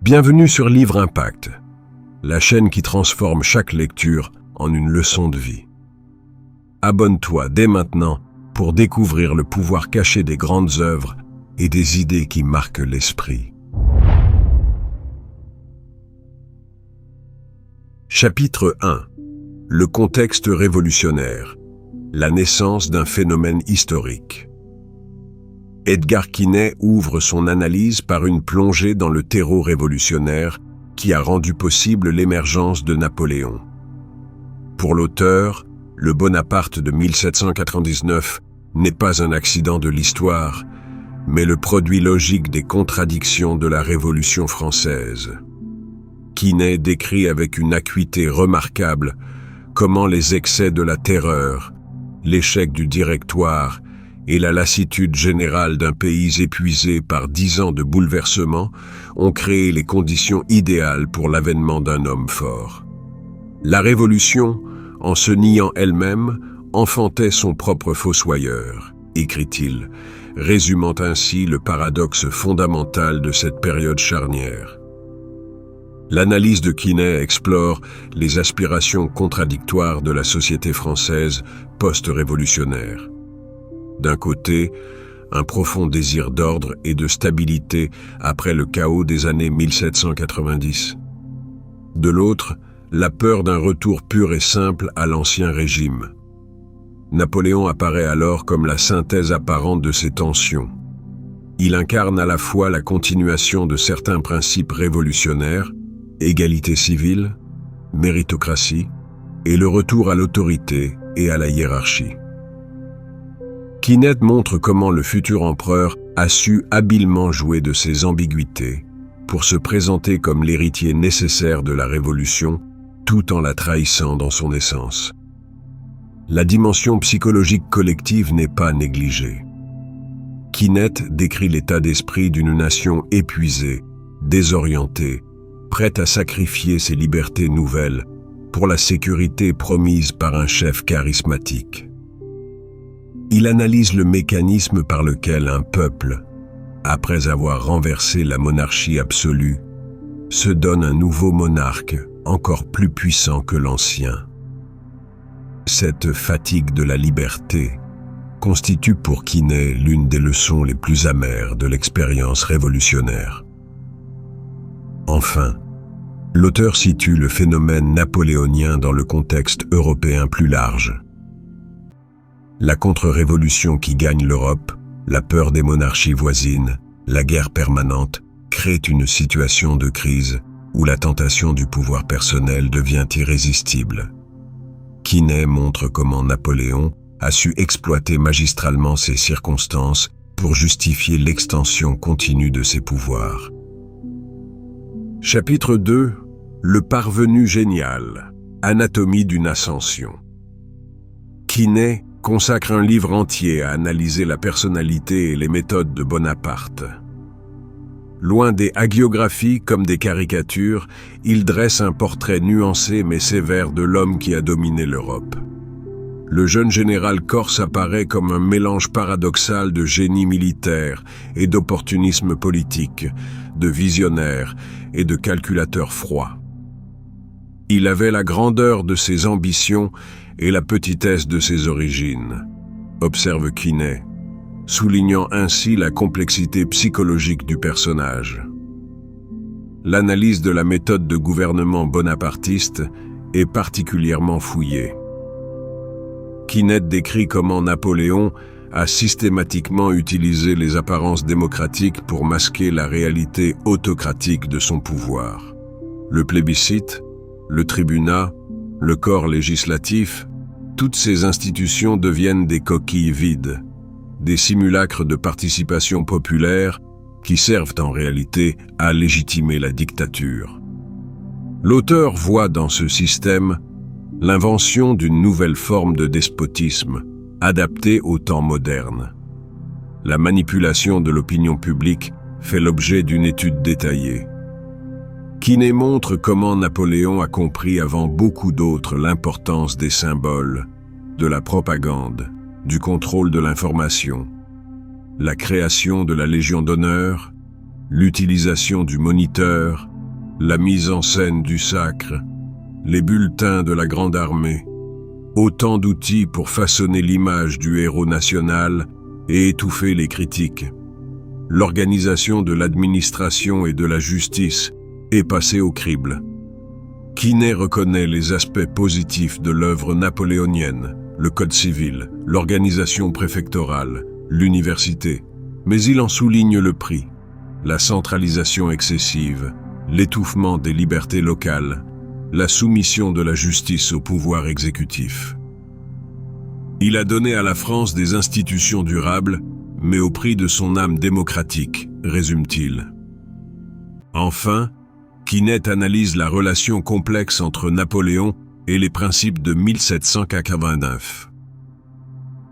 Bienvenue sur Livre Impact, la chaîne qui transforme chaque lecture en une leçon de vie. Abonne-toi dès maintenant pour découvrir le pouvoir caché des grandes œuvres et des idées qui marquent l'esprit. Chapitre 1. Le contexte révolutionnaire. La naissance d'un phénomène historique. Edgar Quinet ouvre son analyse par une plongée dans le terreau révolutionnaire qui a rendu possible l'émergence de Napoléon. Pour l'auteur, le Bonaparte de 1799 n'est pas un accident de l'histoire, mais le produit logique des contradictions de la Révolution française. Quinet décrit avec une acuité remarquable comment les excès de la terreur, l'échec du Directoire et la lassitude générale d'un pays épuisé par 10 ans de bouleversements ont créé les conditions idéales pour l'avènement d'un homme fort. La Révolution, en se niant elle-même, enfantait son propre fossoyeur, écrit-il, résumant ainsi le paradoxe fondamental de cette période charnière. L'analyse de Quinet explore les aspirations contradictoires de la société française post-révolutionnaire. D'un côté, un profond désir d'ordre et de stabilité après le chaos des années 1790. De l'autre, la peur d'un retour pur et simple à l'ancien régime. Napoléon apparaît alors comme la synthèse apparente de ces tensions. Il incarne à la fois la continuation de certains principes révolutionnaires, égalité civile, méritocratie, et le retour à l'autorité et à la hiérarchie. Quinet montre comment le futur empereur a su habilement jouer de ses ambiguïtés pour se présenter comme l'héritier nécessaire de la Révolution, tout en la trahissant dans son essence. La dimension psychologique collective n'est pas négligée. Quinet décrit l'état d'esprit d'une nation épuisée, désorientée, prête à sacrifier ses libertés nouvelles pour la sécurité promise par un chef charismatique. Il analyse le mécanisme par lequel un peuple, après avoir renversé la monarchie absolue, se donne un nouveau monarque encore plus puissant que l'ancien. Cette fatigue de la liberté constitue pour Quinet l'une des leçons les plus amères de l'expérience révolutionnaire. Enfin, l'auteur situe le phénomène napoléonien dans le contexte européen plus large. La contre-révolution qui gagne l'Europe, la peur des monarchies voisines, la guerre permanente, créent une situation de crise où la tentation du pouvoir personnel devient irrésistible. Quinet montre comment Napoléon a su exploiter magistralement ces circonstances pour justifier l'extension continue de ses pouvoirs. Chapitre 2. Le parvenu génial. Anatomie d'une ascension. Quinet consacre un livre entier à analyser la personnalité et les méthodes de Bonaparte. Loin des hagiographies comme des caricatures, il dresse un portrait nuancé mais sévère de l'homme qui a dominé l'Europe. Le jeune général corse apparaît comme un mélange paradoxal de génie militaire et d'opportunisme politique, de visionnaire et de calculateur froid. Il avait la grandeur de ses ambitions et la petitesse de ses origines, observe Quinet, soulignant ainsi la complexité psychologique du personnage. L'analyse de la méthode de gouvernement bonapartiste est particulièrement fouillée. Quinet décrit comment Napoléon a systématiquement utilisé les apparences démocratiques pour masquer la réalité autocratique de son pouvoir. Le plébiscite, le tribunat, le corps législatif, toutes ces institutions deviennent des coquilles vides, des simulacres de participation populaire qui servent en réalité à légitimer la dictature. L'auteur voit dans ce système l'invention d'une nouvelle forme de despotisme, adaptée au temps moderne. La manipulation de l'opinion publique fait l'objet d'une étude détaillée. Quinet montre comment Napoléon a compris avant beaucoup d'autres l'importance des symboles, de la propagande, du contrôle de l'information, la création de la Légion d'honneur, l'utilisation du moniteur la mise en scène du sacre, les bulletins de la Grande Armée, autant d'outils pour façonner l'image du héros national et étouffer les critiques. L'organisation de l'administration et de la justice est passée au crible. Quinet reconnaît les aspects positifs de l'œuvre napoléonienne, le Code civil, l'organisation préfectorale, l'université, mais il en souligne le prix, la centralisation excessive, l'étouffement des libertés locales, la soumission de la justice au pouvoir exécutif. Il a donné à la France des institutions durables, mais au prix de son âme démocratique, résume-t-il. Enfin, Quinet analyse la relation complexe entre Napoléon et les principes de 1789.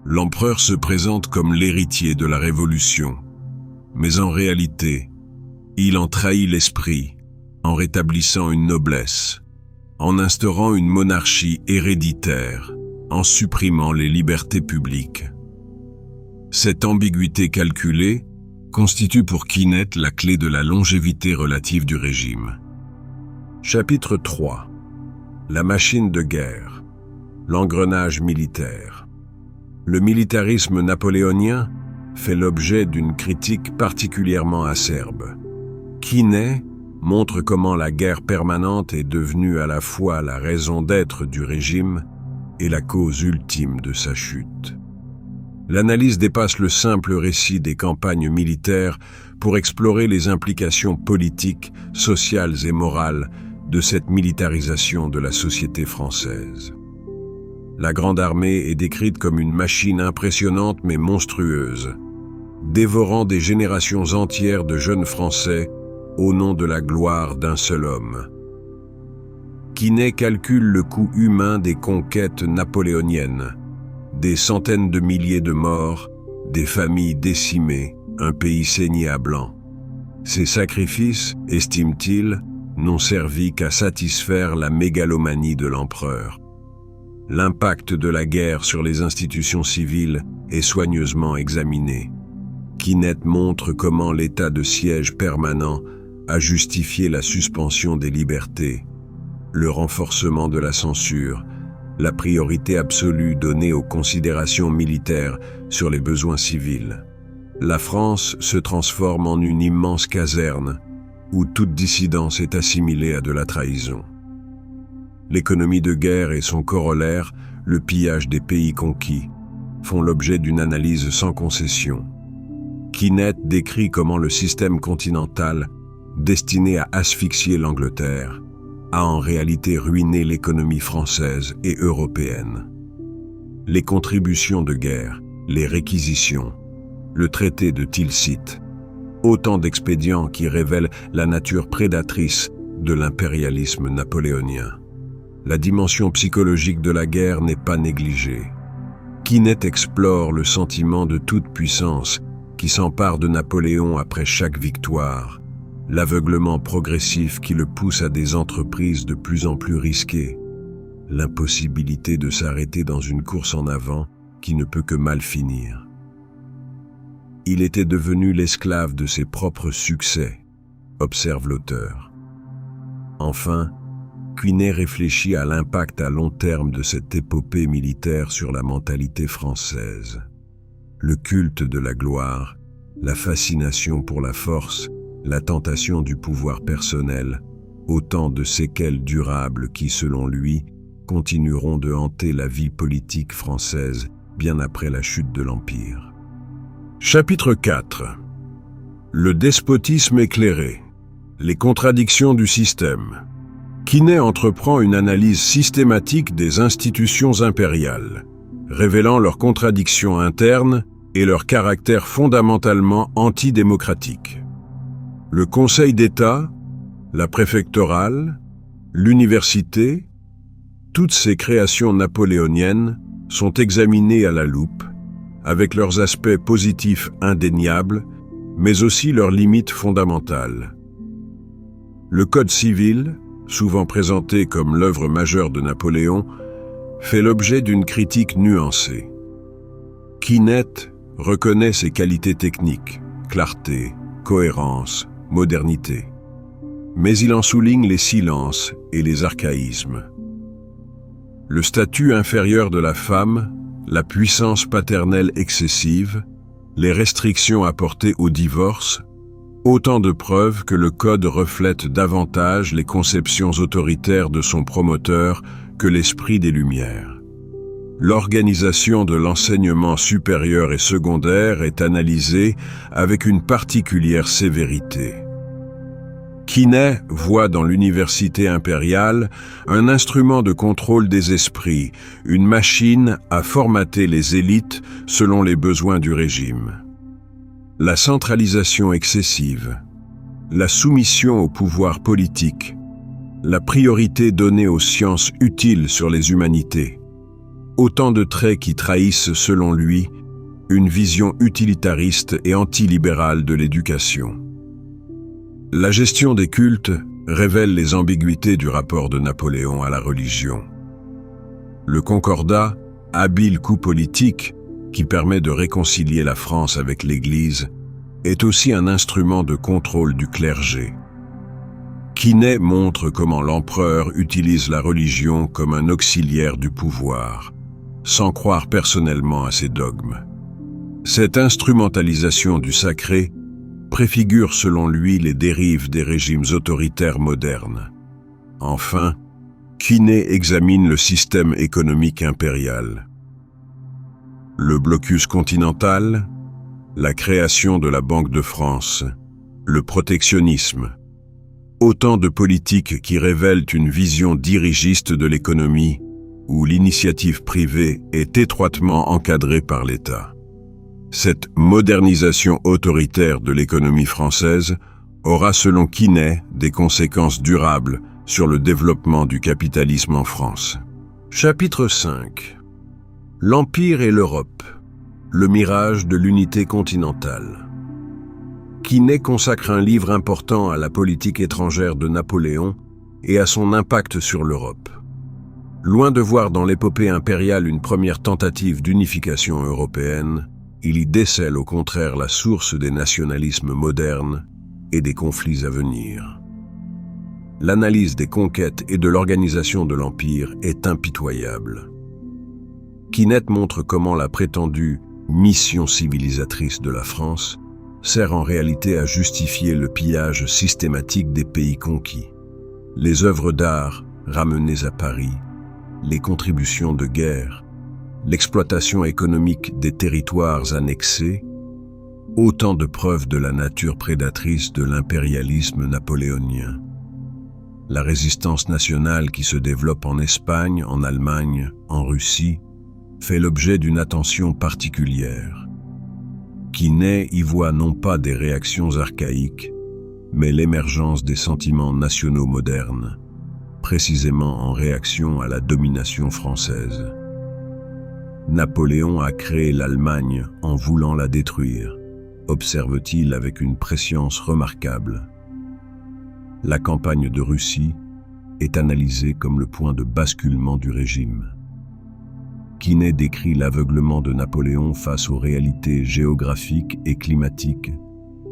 L'empereur se présente comme l'héritier de la Révolution, mais en réalité, il en trahit l'esprit en rétablissant une noblesse, en instaurant une monarchie héréditaire, en supprimant les libertés publiques. Cette ambiguïté calculée constitue pour Quinet la clé de la longévité relative du régime. Chapitre 3. La machine de guerre. L'engrenage militaire. Le militarisme napoléonien fait l'objet d'une critique particulièrement acerbe. Quinet montre comment la guerre permanente est devenue à la fois la raison d'être du régime et la cause ultime de sa chute. L'analyse dépasse le simple récit des campagnes militaires pour explorer les implications politiques, sociales et morales de cette militarisation de la société française. La Grande Armée est décrite comme une machine impressionnante mais monstrueuse, dévorant des générations entières de jeunes Français au nom de la gloire d'un seul homme. Quinet calcule le coût humain des conquêtes napoléoniennes, des centaines de milliers de morts, des familles décimées, un pays saigné à blanc. Ces sacrifices, estime-t-il, n'ont servi qu'à satisfaire la mégalomanie de l'empereur. L'impact de la guerre sur les institutions civiles est soigneusement examiné. Quinet montre comment l'état de siège permanent a justifié la suspension des libertés, le renforcement de la censure, la priorité absolue donnée aux considérations militaires sur les besoins civils. La France se transforme en une immense caserne où toute dissidence est assimilée à de la trahison. L'économie de guerre et son corollaire, le pillage des pays conquis, font l'objet d'une analyse sans concession. Quinet décrit comment le système continental, destiné à asphyxier l'Angleterre, a en réalité ruiné l'économie française et européenne. Les contributions de guerre, les réquisitions, le traité de Tilsit, autant d'expédients qui révèlent la nature prédatrice de l'impérialisme napoléonien. La dimension psychologique de la guerre n'est pas négligée. Quinet explore le sentiment de toute puissance qui s'empare de Napoléon après chaque victoire, l'aveuglement progressif qui le pousse à des entreprises de plus en plus risquées, l'impossibilité de s'arrêter dans une course en avant qui ne peut que mal finir. Il était devenu l'esclave de ses propres succès, observe l'auteur. Enfin, Quinet réfléchit à l'impact à long terme de cette épopée militaire sur la mentalité française. Le culte de la gloire, la fascination pour la force, la tentation du pouvoir personnel, autant de séquelles durables qui, selon lui, continueront de hanter la vie politique française bien après la chute de l'Empire. Chapitre 4. Le despotisme éclairé. Les contradictions du système. Quinet entreprend une analyse systématique des institutions impériales, révélant leurs contradictions internes et leur caractère fondamentalement antidémocratique. Le Conseil d'État, la préfectorale, l'université, toutes ces créations napoléoniennes sont examinées à la loupe, avec leurs aspects positifs indéniables, mais aussi leurs limites fondamentales. Le Code civil, souvent présenté comme l'œuvre majeure de Napoléon, fait l'objet d'une critique nuancée. Quinet reconnaît ses qualités techniques, clarté, cohérence, modernité. mais il en souligne les silences et les archaïsmes. Le statut inférieur de la femme, la puissance paternelle excessive, les restrictions apportées au divorce, autant de preuves que le Code reflète davantage les conceptions autoritaires de son promoteur que l'esprit des Lumières. L'organisation de l'enseignement supérieur et secondaire est analysée avec une particulière sévérité. Quinet voit dans l'université impériale un instrument de contrôle des esprits, une machine à formater les élites selon les besoins du régime. La centralisation excessive, la soumission au pouvoir politique, la priorité donnée aux sciences utiles sur les humanités, autant de traits qui trahissent, selon lui, une vision utilitariste et antilibérale de l'éducation. La gestion des cultes révèle les ambiguïtés du rapport de Napoléon à la religion. Le Concordat, habile coup politique qui permet de réconcilier la France avec l'Église, est aussi un instrument de contrôle du clergé. Quinet montre comment l'empereur utilise la religion comme un auxiliaire du pouvoir, sans croire personnellement à ses dogmes. Cette instrumentalisation du sacré préfigure selon lui les dérives des régimes autoritaires modernes. Enfin, Quinet examine le système économique impérial. Le blocus continental, la création de la Banque de France, le protectionnisme, autant de politiques qui révèlent une vision dirigiste de l'économie où l'initiative privée est étroitement encadrée par l'État. Cette modernisation autoritaire de l'économie française aura, selon Quinet, des conséquences durables sur le développement du capitalisme en France. Chapitre 5. L'Empire et l'Europe, le mirage de l'unité continentale. Quinet consacre un livre important à la politique étrangère de Napoléon et à son impact sur l'Europe. Loin de voir dans l'épopée impériale une première tentative d'unification européenne, il y décèle au contraire la source des nationalismes modernes et des conflits à venir. L'analyse des conquêtes et de l'organisation de l'Empire est impitoyable. Quinet montre comment la prétendue mission civilisatrice de la France sert en réalité à justifier le pillage systématique des pays conquis. Les œuvres d'art ramenées à Paris, les contributions de guerre, l'exploitation économique des territoires annexés, autant de preuves de la nature prédatrice de l'impérialisme napoléonien. La résistance nationale qui se développe en Espagne, en Allemagne, en Russie, fait l'objet d'une attention particulière. Quinet y voit non pas des réactions archaïques, mais l'émergence des sentiments nationaux modernes, précisément en réaction à la domination française. Napoléon a créé l'Allemagne en voulant la détruire, observe-t-il avec une prescience remarquable. La campagne de Russie est analysée comme le point de basculement du régime. Quinet décrit l'aveuglement de Napoléon face aux réalités géographiques et climatiques,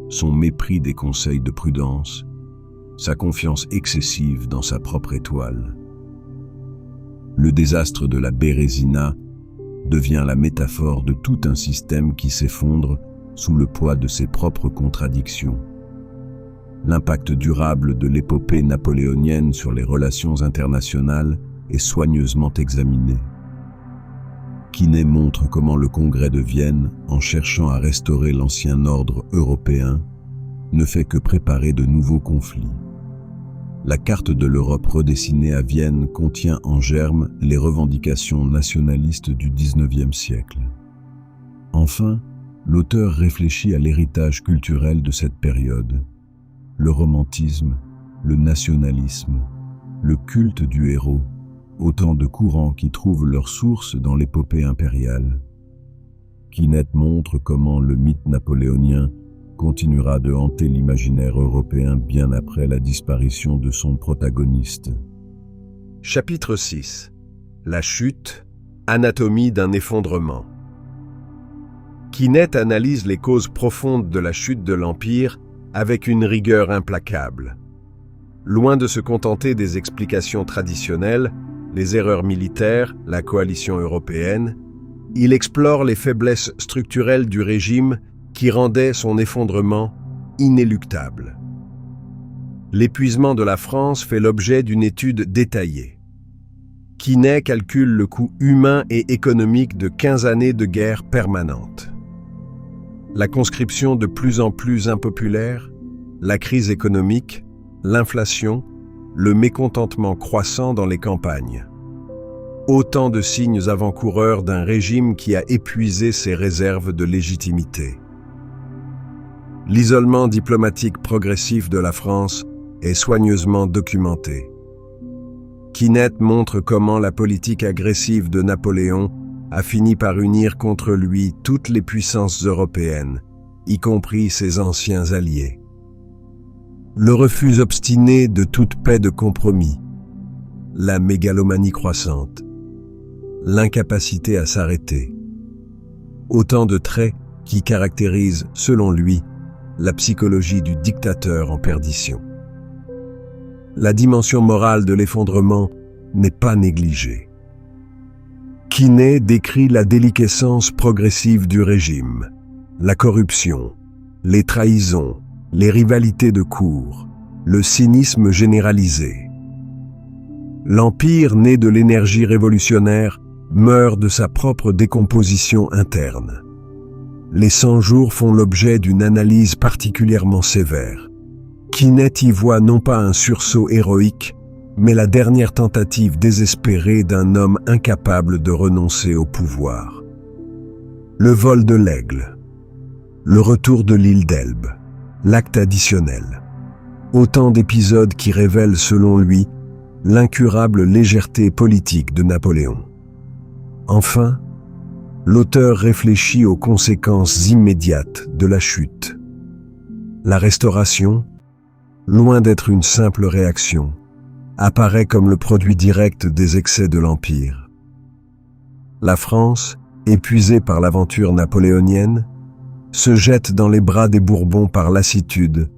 son mépris des conseils de prudence, sa confiance excessive dans sa propre étoile. Le désastre de la Bérésina devient la métaphore de tout un système qui s'effondre sous le poids de ses propres contradictions. L'impact durable de l'épopée napoléonienne sur les relations internationales est soigneusement examiné. Quinet montre comment le Congrès de Vienne, en cherchant à restaurer l'ancien ordre européen, ne fait que préparer de nouveaux conflits. La carte de l'Europe redessinée à Vienne contient en germe les revendications nationalistes du XIXe siècle. Enfin, l'auteur réfléchit à l'héritage culturel de cette période. Le romantisme, le nationalisme, le culte du héros, autant de courants qui trouvent leur source dans l'épopée impériale. Quinet montre comment le mythe napoléonien continuera de hanter l'imaginaire européen bien après la disparition de son protagoniste. Chapitre 6. La chute, anatomie d'un effondrement. Quinet analyse les causes profondes de la chute de l'Empire avec une rigueur implacable. Loin de se contenter des explications traditionnelles, les erreurs militaires, la coalition européenne, il explore les faiblesses structurelles du régime qui rendaient son effondrement inéluctable. L'épuisement de la France fait l'objet d'une étude détaillée. Quinet calcule le coût humain et économique de 15 années de guerre permanente. La conscription de plus en plus impopulaire, la crise économique, l'inflation, le mécontentement croissant dans les campagnes. Autant de signes avant-coureurs d'un régime qui a épuisé ses réserves de légitimité. L'isolement diplomatique progressif de la France est soigneusement documenté. Quinet montre comment la politique agressive de Napoléon a fini par unir contre lui toutes les puissances européennes, y compris ses anciens alliés. Le refus obstiné de toute paix de compromis, la mégalomanie croissante, l'incapacité à s'arrêter. Autant de traits qui caractérisent, selon lui, la psychologie du dictateur en perdition. La dimension morale de l'effondrement n'est pas négligée. Quinet décrit la déliquescence progressive du régime, la corruption, les trahisons, les rivalités de cour, le cynisme généralisé. L'empire né de l'énergie révolutionnaire meurt de sa propre décomposition interne. Les 100 jours font l'objet d'une analyse particulièrement sévère. Quinet y voit non pas un sursaut héroïque, mais la dernière tentative désespérée d'un homme incapable de renoncer au pouvoir. Le vol de l'Aigle, le retour de l'île d'Elbe, l'acte additionnel. Autant d'épisodes qui révèlent, selon lui, l'incurable légèreté politique de Napoléon. Enfin, l'auteur réfléchit aux conséquences immédiates de la chute. La restauration, loin d'être une simple réaction, apparaît comme le produit direct des excès de l'Empire. La France, épuisée par l'aventure napoléonienne, se jette dans les bras des Bourbons par lassitude,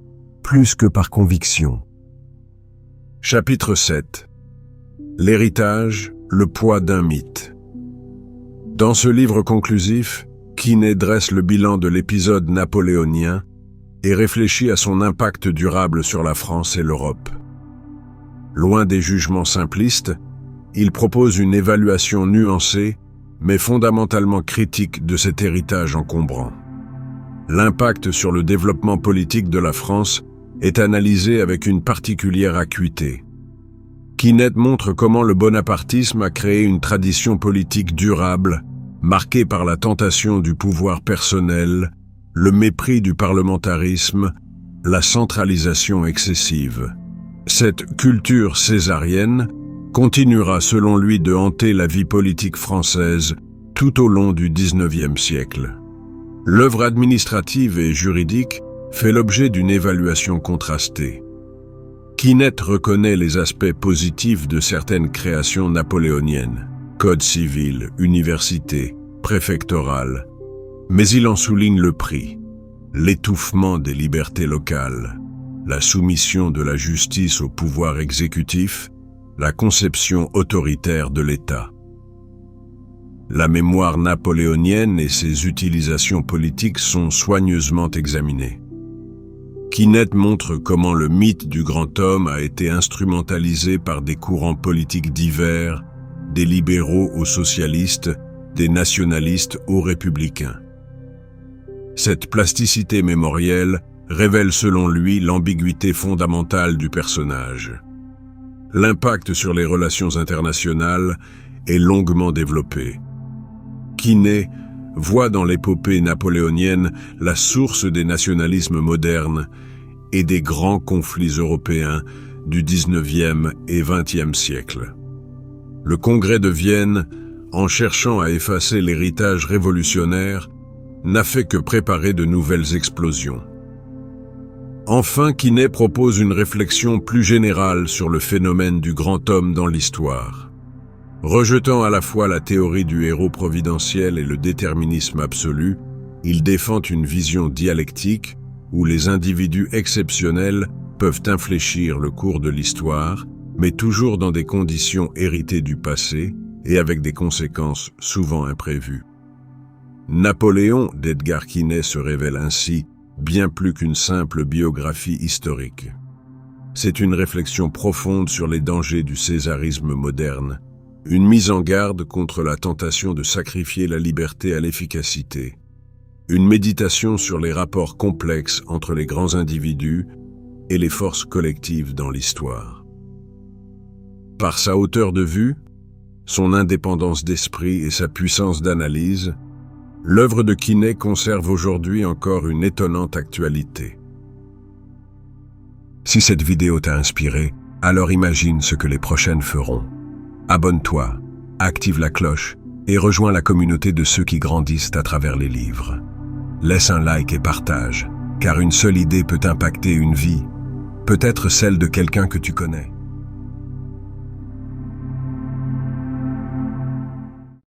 plus que par conviction. Chapitre 7. L'héritage, le poids d'un mythe. Dans ce livre conclusif, Quinet dresse le bilan de l'épisode napoléonien et réfléchit à son impact durable sur la France et l'Europe. Loin des jugements simplistes, il propose une évaluation nuancée, mais fondamentalement critique de cet héritage encombrant. L'impact sur le développement politique de la France est analysé avec une particulière acuité. Quinet montre comment le bonapartisme a créé une tradition politique durable, marquée par la tentation du pouvoir personnel, le mépris du parlementarisme, la centralisation excessive. Cette culture césarienne continuera selon lui de hanter la vie politique française tout au long du XIXe siècle. L'œuvre administrative et juridique fait l'objet d'une évaluation contrastée. Quinet reconnaît les aspects positifs de certaines créations napoléoniennes, code civil, université, préfectorale, mais il en souligne le prix, l'étouffement des libertés locales, la soumission de la justice au pouvoir exécutif, la conception autoritaire de l'État. La mémoire napoléonienne et ses utilisations politiques sont soigneusement examinées. Quinet montre comment le mythe du grand homme a été instrumentalisé par des courants politiques divers, des libéraux aux socialistes, des nationalistes aux républicains. Cette plasticité mémorielle révèle selon lui l'ambiguïté fondamentale du personnage. L'impact sur les relations internationales est longuement développé. Quinet voit dans l'épopée napoléonienne la source des nationalismes modernes et des grands conflits européens du XIXe et XXe siècle. Le Congrès de Vienne, en cherchant à effacer l'héritage révolutionnaire, n'a fait que préparer de nouvelles explosions. Enfin, Quinet propose une réflexion plus générale sur le phénomène du grand homme dans l'histoire. Rejetant à la fois la théorie du héros providentiel et le déterminisme absolu, il défend une vision dialectique où les individus exceptionnels peuvent infléchir le cours de l'histoire, mais toujours dans des conditions héritées du passé et avec des conséquences souvent imprévues. Napoléon d'Edgar Quinet se révèle ainsi bien plus qu'une simple biographie historique. C'est une réflexion profonde sur les dangers du césarisme moderne, une mise en garde contre la tentation de sacrifier la liberté à l'efficacité, une méditation sur les rapports complexes entre les grands individus et les forces collectives dans l'histoire. Par sa hauteur de vue, son indépendance d'esprit et sa puissance d'analyse, l'œuvre de Quinet conserve aujourd'hui encore une étonnante actualité. Si cette vidéo t'a inspiré, alors imagine ce que les prochaines feront. Abonne-toi, active la cloche et rejoins la communauté de ceux qui grandissent à travers les livres. Laisse un like et partage, car une seule idée peut impacter une vie, peut-être celle de quelqu'un que tu connais.